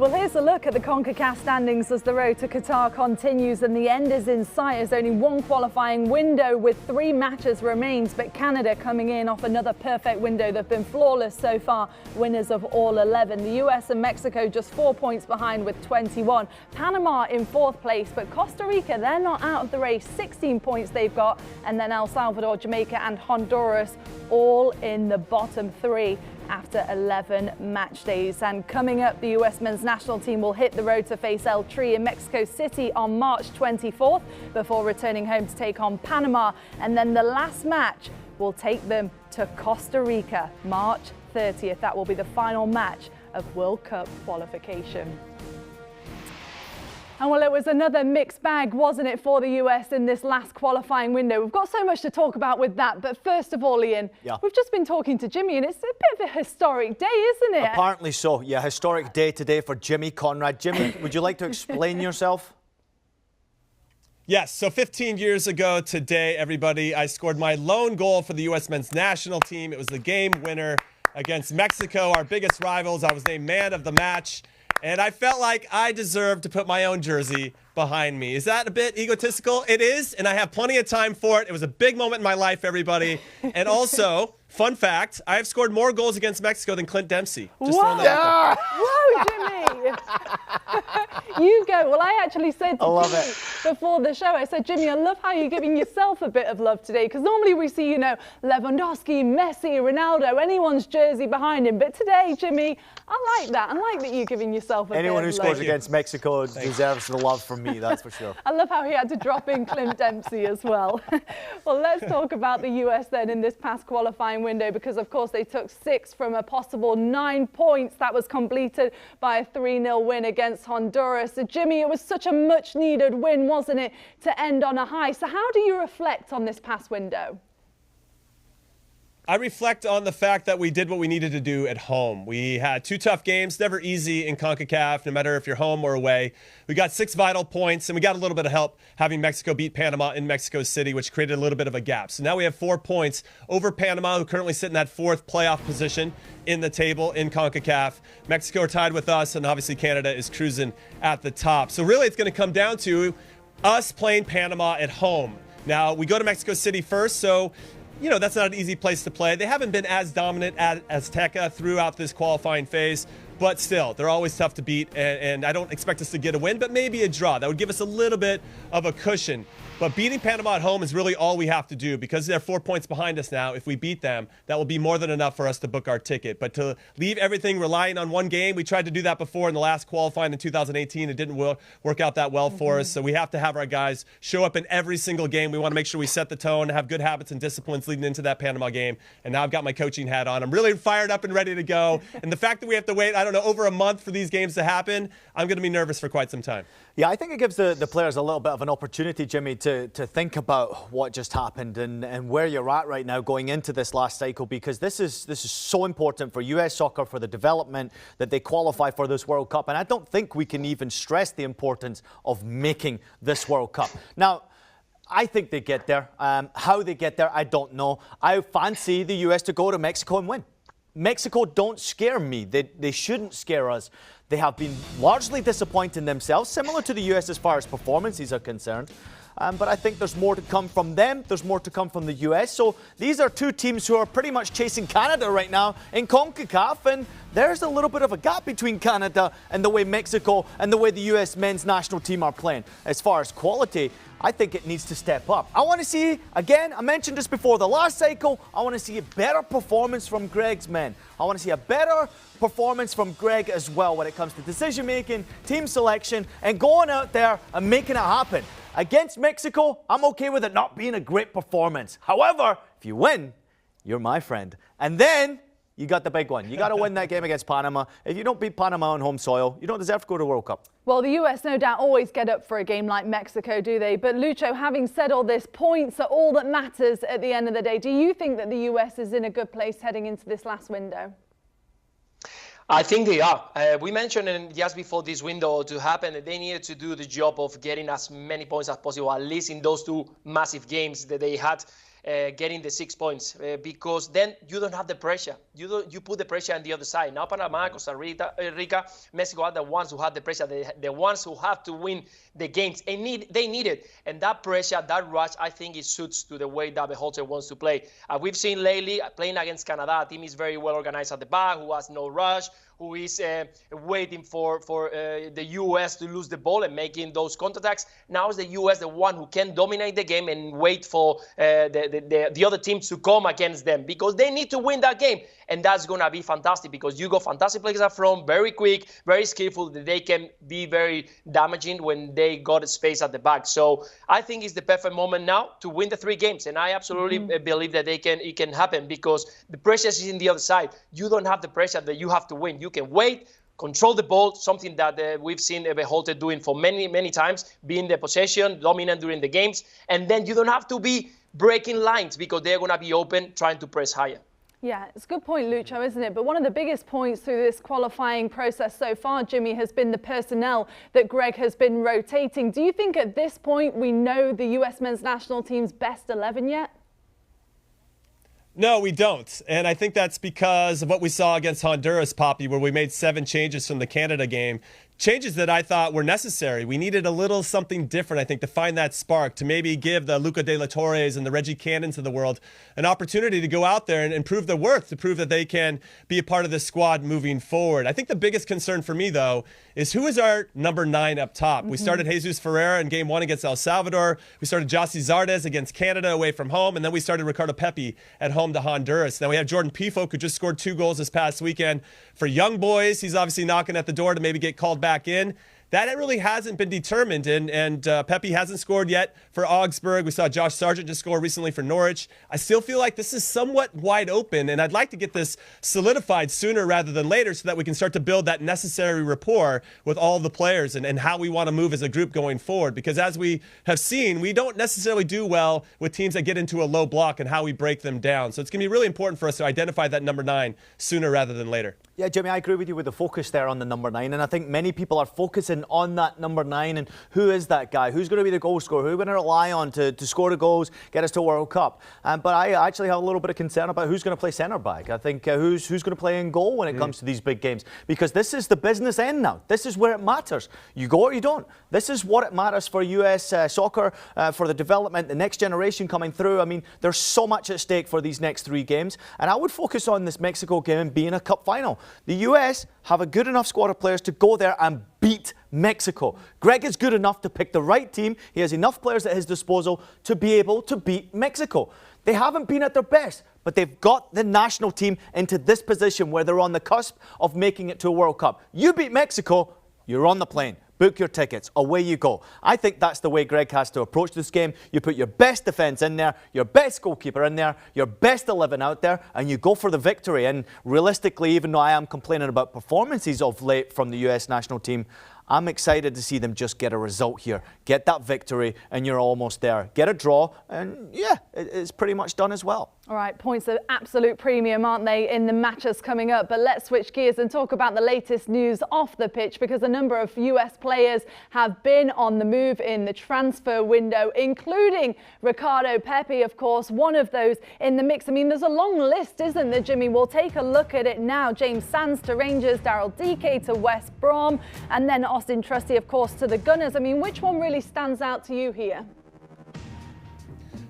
Well, here's a look at the Concacaf standings as the road to Qatar continues and the end is in sight. There's only one qualifying window with 3 matches remains, but Canada coming in off another perfect window. They've been flawless so far, winners of all 11. The US and Mexico just 4 points behind with 21. Panama in 4th place, but Costa Rica, they're not out of the race. 16 points they've got, and then El Salvador, Jamaica and Honduras all in the bottom 3 after 11 match days. And coming up, the US men's national team will hit the road to face El Tri in Mexico City on March 24th before returning home to take on Panama. And then the last match will take them to Costa Rica, March 30th. That will be the final match of World Cup qualification. And well, it was another mixed bag, wasn't it, for the US in this last qualifying window? We've got so much to talk about with that. But first of all, Ian, we've just been talking to Jimmy, and it's a bit of a historic day, isn't it? Apparently so. Yeah, historic day today for Jimmy Conrad. Jimmy, would you like to explain yourself? Yes, so 15 years ago today, everybody, I scored my lone goal for the U.S. men's national team. It was the game winner against Mexico, our biggest rivals. I was named man of the match. And I felt like I deserved to put my own jersey behind me. Is that a bit egotistical? It is, and I have plenty of time for it. It was a big moment in my life, everybody. And also, fun fact, I have scored more goals against Mexico than Clint Dempsey. Just throwing that out there. Whoa, Jimmy! You go. Well, I actually said to Jimmy before the show, I said, Jimmy, I love how you're giving yourself a bit of love today, because normally we see, you know, Lewandowski, Messi, Ronaldo, anyone's jersey behind him. But today, Jimmy, I like that. I like that you're giving yourself a Anyone bit who of scores love. against Mexico deserves the love from me, that's for sure. I love how he had to drop in Clint Dempsey as well. Well, let's talk about the US then in this past qualifying window, because of course they took 6 from a possible 9 points. That was completed by a 3-0 win against Honduras. So Jimmy, it was such a much needed win, wasn't it, to end on a high. So how do you reflect on this past window? I reflect on the fact that we did what we needed to do at home. We had 2 tough games, never easy in CONCACAF, no matter if you're home or away. We got 6 vital points, and we got a little bit of help having Mexico beat Panama in Mexico City, which created a little bit of a gap. So now we have 4 points over Panama, who currently sit in that 4th playoff position in the table in CONCACAF. Mexico are tied with us, and obviously Canada is cruising at the top. So really it's going to come down to us playing Panama at home. Now, we go to Mexico City first, so you know, that's not an easy place to play. They haven't been as dominant as Azteca throughout this qualifying phase, but still, they're always tough to beat, and I don't expect us to get a win, but maybe a draw. That would give us a little bit of a cushion. But beating Panama at home is really all we have to do, because they're 4 points behind us now. If we beat them, that will be more than enough for us to book our ticket. But to leave everything relying on one game, we tried to do that before in the last qualifying in 2018. It didn't work out that well for us. So we have to have our guys show up in every single game. We want to make sure we set the tone, have good habits and disciplines leading into that Panama game. And now I've got my coaching hat on. I'm really fired up and ready to go. And the fact that we have to wait, I don't know, over a month for these games to happen, I'm going to be nervous for quite some time. Yeah, I think it gives the players a little bit of an opportunity, Jimmy, to think about what just happened and where you're at right now going into this last cycle, because this is so important for US soccer, for the development, that they qualify for this World Cup. And I don't think we can even stress the importance of making this World Cup. Now, I think they get there. How they get there, I don't know. I fancy the US to go to Mexico and win. Mexico don't scare me. They shouldn't scare us. They have been largely disappointing themselves, similar to the US as far as performances are concerned. But I think there's more to come from them. There's more to come from the US. So these are 2 teams who are pretty much chasing Canada right now in CONCACAF. And there's a little bit of a gap between Canada and the way Mexico and the way the US men's national team are playing. As far as quality, I think it needs to step up. I want to see, again, I mentioned this before the last cycle, I want to see a better performance from Greg's men. I want to see a better performance from Greg as well when it comes to decision making, team selection, and going out there and making it happen. Against Mexico, I'm okay with it not being a great performance. However, if you win, you're my friend. And then you got the big one. You got to win that game against Panama. If you don't beat Panama on home soil, you don't deserve to go to the World Cup. Well, the US no doubt always get up for a game like Mexico, do they? But Lucho, having said all this, points are all that matters at the end of the day. Do you think that the US is in a good place heading into this last window? I think they are. We mentioned just before this window to happen that they needed to do the job of getting as many points as possible, at least in those 2 massive games that they had. getting the 6 points because then you don't have the pressure. You put the pressure on the other side. Now Panama, Costa Rica, Mexico are the ones who have the pressure, the ones who have to win the games. They need it. And that pressure, that rush, I think it suits to the way that Berhalter wants to play. We've seen lately, playing against Canada, a team is very well organized at the back, who has no rush, who is waiting for the U.S. to lose the ball and making those counterattacks. Now is the U.S. the one who can dominate the game and wait for the other teams to come against them because they need to win that game. And that's going to be fantastic because you got fantastic players up front, very quick, very skillful, that they can be very damaging when they got space at the back. So I think it's the perfect moment now to win the 3 games. And I absolutely believe that it can happen because the pressure is in the other side. You don't have the pressure that you have to win. You can wait, control the ball, something that we've seen Berhalter doing for many, many times, being the possession, dominant during the games. And then you don't have to be breaking lines because they're going to be open, trying to press higher. Yeah, it's a good point, Lucho, isn't it? But one of the biggest points through this qualifying process so far, Jimmy, has been the personnel that Greg has been rotating. Do you think at this point we know the US men's national team's best 11 yet? No, we don't. And I think that's because of what we saw against Honduras, Poppy, where we made 7 changes from the Canada game. Changes that I thought were necessary. We needed a little something different, I think, to find that spark, to maybe give the Luca de la Torres and the Reggie Cannons of the world an opportunity to go out there and prove their worth, to prove that they can be a part of this squad moving forward. I think the biggest concern for me, though, is who is our number 9 up top? We started Jesus Ferreira in game 1 against El Salvador. We started Jossie Zardes against Canada away from home. And then we started Ricardo Pepi at home to Honduras. Now we have Jordan Pifo, who just scored 2 goals this past weekend. For young boys, he's obviously knocking at the door to maybe get called back in. That really hasn't been determined, and Pepe hasn't scored yet for Augsburg. We saw Josh Sargent just score recently for Norwich. I still feel like this is somewhat wide open, and I'd like to get this solidified sooner rather than later so that we can start to build that necessary rapport with all the players and how we want to move as a group going forward. Because as we have seen, we don't necessarily do well with teams that get into a low block and how we break them down. So it's going to be really important for us to identify that number 9 sooner rather than later. Yeah, Jimmy, I agree with you with the focus there on the number 9, and I think many people are focusing on that number 9 and who is that guy, who's going to be the goal scorer, who are we going to rely on to score the goals, get us to World Cup. But I actually have a little bit of concern about who's going to play centre back. I think who's going to play in goal when it comes to these big games, because this is the business end now. This is where it matters. You go or you don't. This is what it matters for US soccer, for the development, the next generation coming through. I mean, there's so much at stake for these next 3 games, and I would focus on this Mexico game being a cup final. The US have a good enough squad of players to go there and beat Mexico. Greg is good enough to pick the right team. He has enough players at his disposal to be able to beat Mexico. They haven't been at their best, but they've got the national team into this position where they're on the cusp of making it to a World Cup. You beat Mexico, you're on the plane. Book your tickets. Away you go. I think that's the way Greg has to approach this game. You put your best defence in there, your best goalkeeper in there, your best 11 out there, and you go for the victory. And realistically, even though I am complaining about performances of late from the US national team, I'm excited to see them just get a result here. Get that victory, and you're almost there. Get a draw, and yeah, it's pretty much done as well. All right, points of absolute premium, aren't they, in the matches coming up? But let's switch gears and talk about the latest news off the pitch, because a number of US players have been on the move in the transfer window, including Ricardo Pepi, of course, one of those in the mix. I mean, there's a long list, isn't there, Jimmy? We'll take a look at it now. James Sands to Rangers, Daryl Dike to West Brom, and then Austin Trusty, of course, to the Gunners. I mean, which one really stands out to you here?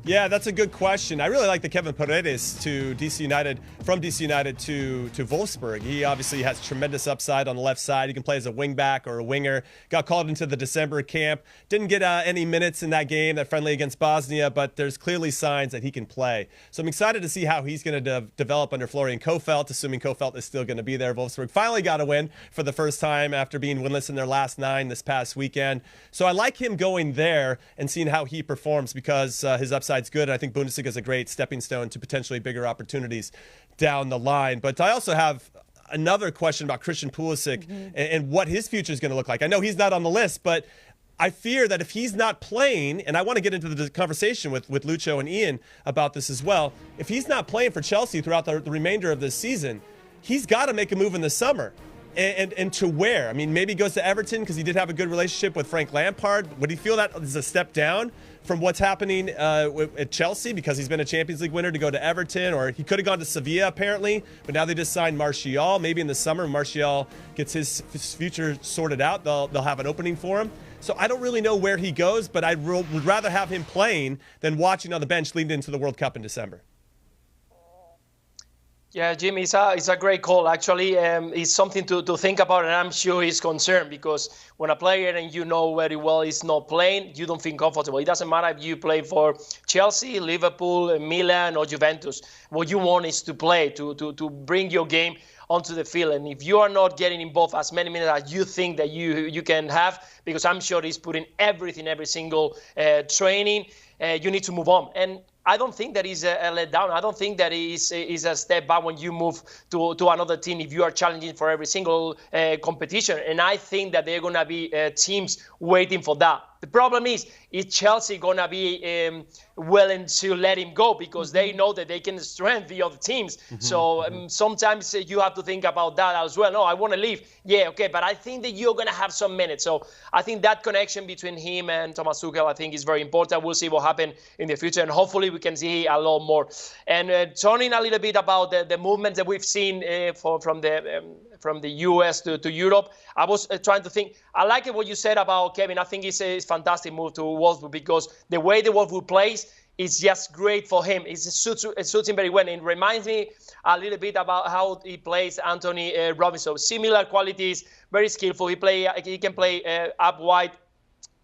Yeah, that's a good question. I really like the Kevin Paredes to DC United, from DC United to Wolfsburg. He obviously has tremendous upside on the left side. He can play as a wingback or a winger. Got called into the December camp. Didn't get any minutes in that game, that friendly against Bosnia, but there's clearly signs that he can play. So I'm excited to see how he's going to develop under Florian Kohfeldt, assuming Kohfeldt is still going to be there. Wolfsburg finally got a win for the first time after being winless in their last 9 this past weekend. So I like him going there and seeing how he performs, because his upside good. And I think Bundesliga is a great stepping stone to potentially bigger opportunities down the line. But I also have another question about Christian Pulisic and what his future is going to look like. I know he's not on the list, but I fear that if he's not playing, and I want to get into the conversation with Lucho and Ian about this as well, if he's not playing for Chelsea throughout the remainder of this season, he's got to make a move in the summer. And to where? I mean, maybe he goes to Everton because he did have a good relationship with Frank Lampard. Would he feel that is a step down from what's happening at Chelsea because he's been a Champions League winner to go to Everton? Or he could have gone to Sevilla, apparently, but now they just signed Martial. Maybe in the summer, Martial gets his future sorted out. They'll have an opening for him. So I don't really know where he goes, but I would rather have him playing than watching on the bench leading into the World Cup in December. Yeah, Jim, it's a great call. Actually, it's something to think about, and I'm sure he's concerned because when a player and you know very well is not playing, you don't feel comfortable. It doesn't matter if you play for Chelsea, Liverpool, Milan, or Juventus. What you want is to play, to bring your game onto the field. And if you are not getting involved as many minutes as you think that you can have, because I'm sure he's putting everything, every single training, you need to move on. And I don't think that is a letdown. I don't think that is a step back when you move to another team if you are challenging for every single competition. And I think that there are going to be teams waiting for that. The problem is Chelsea going to be willing to let him go because they know that they can strengthen the other teams. So sometimes you have to think about that as well. No, I want to leave. Yeah, okay, but I think that you're going to have some minutes. So I think that connection between him and Thomas Tuchel, I think, is very important. We'll see what happens in the future, and hopefully we can see a lot more. And turning a little bit about the movements that we've seen from the US to Europe, I was trying to think. I like what you said about Kevin. I think it's a fantastic move to Wolfsburg because the way the Wolfsburg plays is just great for him. It suits him very well. It reminds me a little bit about how he plays Anthony Robinson. Similar qualities, very skillful. He can play up wide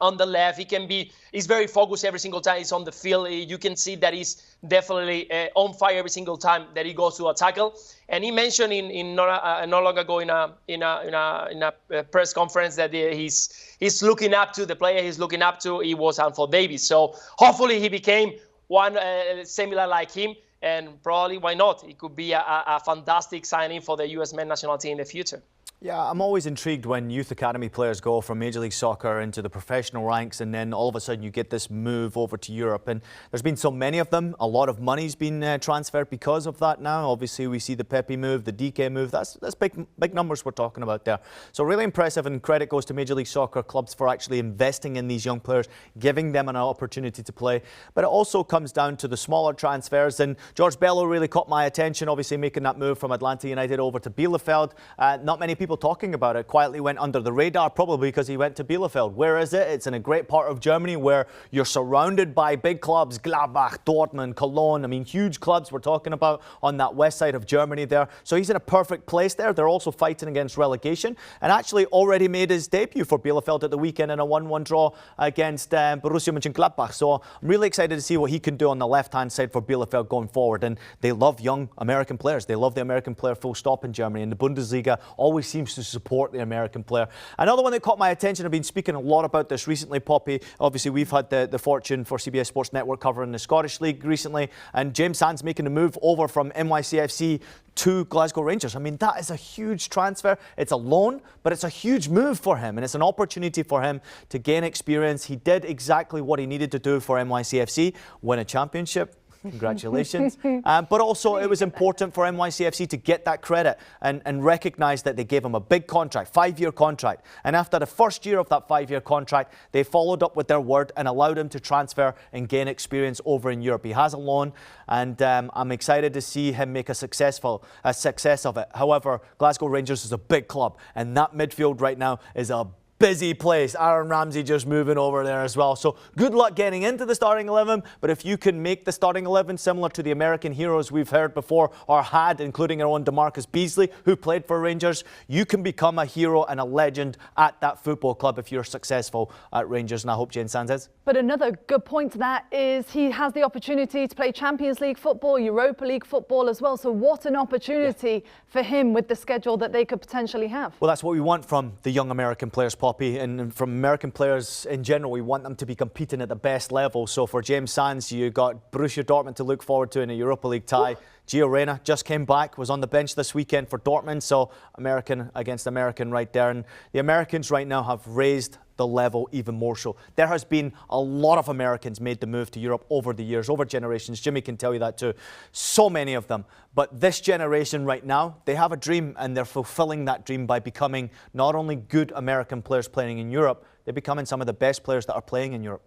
on the left. He's very focused every single time he's on the field. You can see that he's definitely on fire every single time that he goes to a tackle. And he mentioned not long ago in a press conference that he's looking up to the player he's looking up to. He was Alphonso Davies. So hopefully he became one similar like him. And probably, why not? It could be a fantastic signing for the US men's national team in the future. Yeah, I'm always intrigued when youth academy players go from Major League Soccer into the professional ranks and then all of a sudden you get this move over to Europe. And there's been so many of them. A lot of money's been transferred because of that now. Obviously, we see the Pepe move, the DK move. That's big numbers we're talking about there. So really impressive, and credit goes to Major League Soccer clubs for actually investing in these young players, giving them an opportunity to play. But it also comes down to the smaller transfers. And George Bello really caught my attention, obviously making that move from Atlanta United over to Bielefeld. Not many people talking about it. Quietly went under the radar, probably because he went to Bielefeld. Where is it? It's in a great part of Germany where you're surrounded by big clubs, Gladbach, Dortmund, Cologne. I mean, huge clubs we're talking about on that west side of Germany there. So he's in a perfect place there. They're also fighting against relegation and actually already made his debut for Bielefeld at the weekend in a 1-1 draw against Borussia Mönchengladbach. So I'm really excited to see what he can do on the left-hand side for Bielefeld going forward. And they love young American players. They love the American player full stop in Germany. And the Bundesliga always seems to support the American player. Another one that caught my attention, I've been speaking a lot about this recently, Poppy. Obviously, we've had the fortune for CBS Sports Network covering the Scottish League recently, and James Sands making the move over from NYCFC to Glasgow Rangers. I mean, that is a huge transfer. It's a loan, but it's a huge move for him, and it's an opportunity for him to gain experience. He did exactly what he needed to do for NYCFC, win a championship. Congratulations. But also it was important for NYCFC to get that credit and recognise that they gave him a big contract, 5-year contract. And after the first year of that 5-year contract, they followed up with their word and allowed him to transfer and gain experience over in Europe. He has a loan, and I'm excited to see him make a success of it. However, Glasgow Rangers is a big club, and that midfield right now is a busy place. Aaron Ramsey just moving over there as well. So good luck getting into the starting 11. But if you can make the starting 11 similar to the American heroes we've heard before or had, including our own DeMarcus Beasley, who played for Rangers, you can become a hero and a legend at that football club if you're successful at Rangers. And I hope Jane Sands is. But another good point to that is he has the opportunity to play Champions League football, Europa League football as well. So what an opportunity for him with the schedule that they could potentially have. Well, that's what we want from the young American players, Poppy, and from American players in general. We want them to be competing at the best level. So for James Sands, you got Borussia Dortmund to look forward to in a Europa League tie. Gio Reyna just came back, was on the bench this weekend for Dortmund. So American against American right there. And the Americans right now have raised the level even more so. There has been a lot of Americans made the move to Europe over the years, over generations. Jimmy can tell you that too. So many of them. But this generation right now, they have a dream, and they're fulfilling that dream by becoming not only good American players playing in Europe, they're becoming some of the best players that are playing in Europe.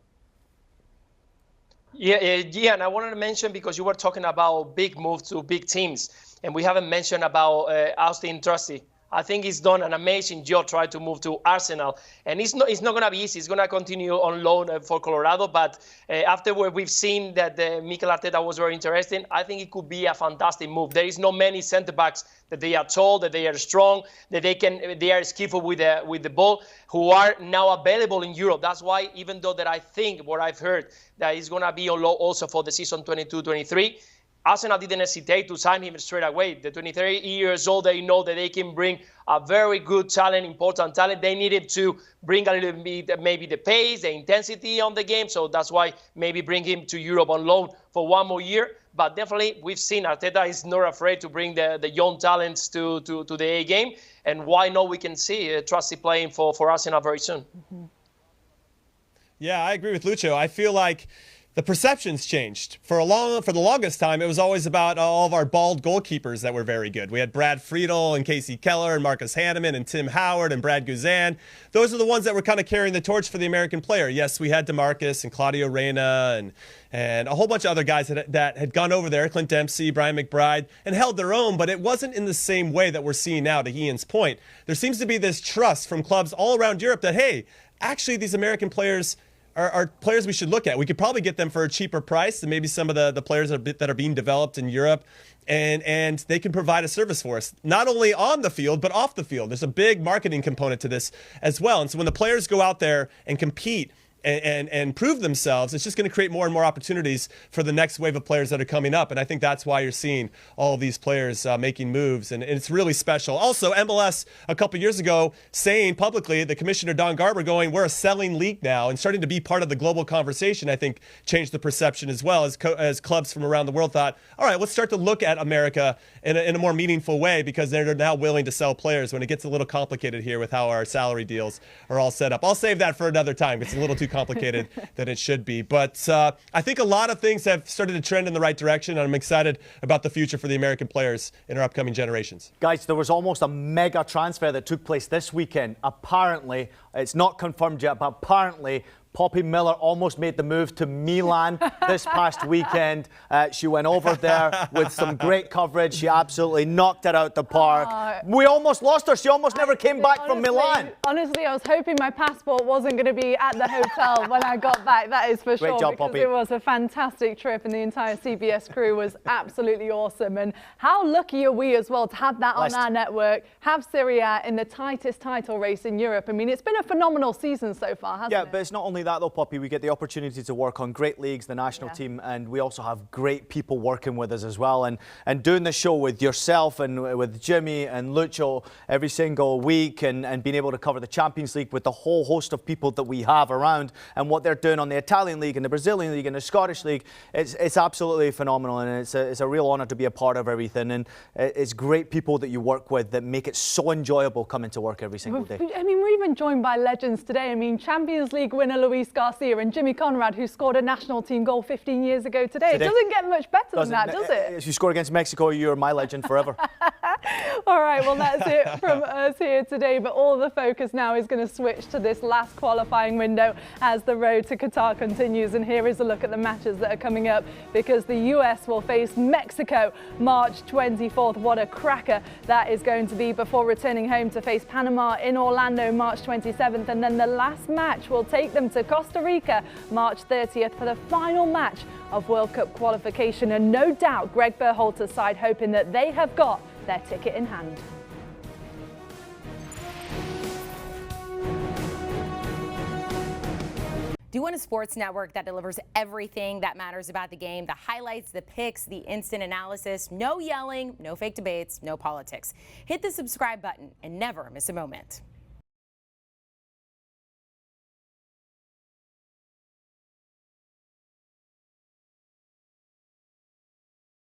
Yeah, and I wanted to mention, because you were talking about big moves to big teams, and we haven't mentioned about Austin Trusty. I think he's done an amazing job trying to move to Arsenal, and it's not going to be easy. He's going to continue on loan for Colorado, but after what we've seen that Mikel Arteta was very interesting, I think it could be a fantastic move. There is not many centre backs that they are tall, that they are strong, that they are skillful with the ball, who are now available in Europe. That's why, even though that I think what I've heard that he's going to be on loan also for the season 22-23. Arsenal didn't hesitate to sign him straight away. The 23 years old, they know that they can bring a very good talent, important talent. They needed to bring a little bit, maybe the pace, the intensity on the game. So that's why maybe bring him to Europe on loan for one more year. But definitely, we've seen Arteta is not afraid to bring the young talents to the A game. And why not? We can see Trusty playing for Arsenal very soon. Mm-hmm. Yeah, I agree with Lucho. I feel like the perception's changed. For the longest time, it was always about all of our bald goalkeepers that were very good. We had Brad Friedel and Casey Keller and Marcus Hanneman and Tim Howard and Brad Guzan. Those are the ones that were kind of carrying the torch for the American player. Yes, we had DeMarcus and Claudio Reyna and a whole bunch of other guys that had gone over there, Clint Dempsey, Brian McBride, and held their own, but it wasn't in the same way that we're seeing now, to Ian's point. There seems to be this trust from clubs all around Europe that, hey, actually these American players are players we should look at. We could probably get them for a cheaper price than maybe some of the players that are being developed in Europe, and they can provide a service for us, not only on the field, but off the field. There's a big marketing component to this as well. And so when the players go out there and compete and prove themselves, it's just going to create more and more opportunities for the next wave of players that are coming up. And I think that's why you're seeing all of these players making moves. And it's really special. Also, MLS a couple years ago saying publicly, the commissioner Don Garber going, we're a selling league now, and starting to be part of the global conversation, I think changed the perception as well, as clubs from around the world thought, all right, let's start to look at America in a more meaningful way, because they're now willing to sell players when it gets a little complicated here with how our salary deals are all set up. I'll save that for another time. It's a little too complicated than it should be. But I think a lot of things have started to trend in the right direction, and I'm excited about the future for the American players in our upcoming generations. Guys, there was almost a mega transfer that took place this weekend. Apparently, it's not confirmed yet, but apparently Poppy Miller almost made the move to Milan this past weekend. She went over there with some great coverage. She absolutely knocked it out the park. We almost lost her. She almost never came back from Milan. Honestly, I was hoping my passport wasn't going to be at the hotel when I got back. That is for sure. Great job, because Poppy. It was a fantastic trip, and the entire CBS crew was absolutely awesome. And how lucky are we as well to have that on our network, have Serie A in the tightest title race in Europe. I mean, it's been a phenomenal season so far, hasn't it? Yeah, but it's not only that though, Poppy. We get the opportunity to work on great leagues, the national team, and we also have great people working with us as well. And doing the show with yourself and with Jimmy and Lucho every single week, and being able to cover the Champions League with the whole host of people that we have around, and what they're doing on the Italian League and the Brazilian League and the Scottish League, it's absolutely phenomenal, and it's a real honour to be a part of everything. And it's great people that you work with that make it so enjoyable coming to work every single day. I mean, we're even joined by legends today. I mean, Champions League winner Luis Garcia and Jimmy Conrad, who scored a national team goal 15 years ago today. It doesn't get much better than that, does it? If you score against Mexico, you're my legend forever. All right, well, that's it from us here today. But all the focus now is going to switch to this last qualifying window as the road to Qatar continues. And here is a look at the matches that are coming up, because the US will face Mexico March 24th. What a cracker that is going to be, before returning home to face Panama in Orlando March 27th. And then the last match will take them to Costa Rica March 30th for the final match of World Cup qualification. And no doubt Greg Berhalter's side hoping that they have got their ticket in hand. Do you want a sports network that delivers everything that matters about the game? The highlights, the picks, the instant analysis, no yelling, no fake debates, no politics. Hit the subscribe button and never miss a moment.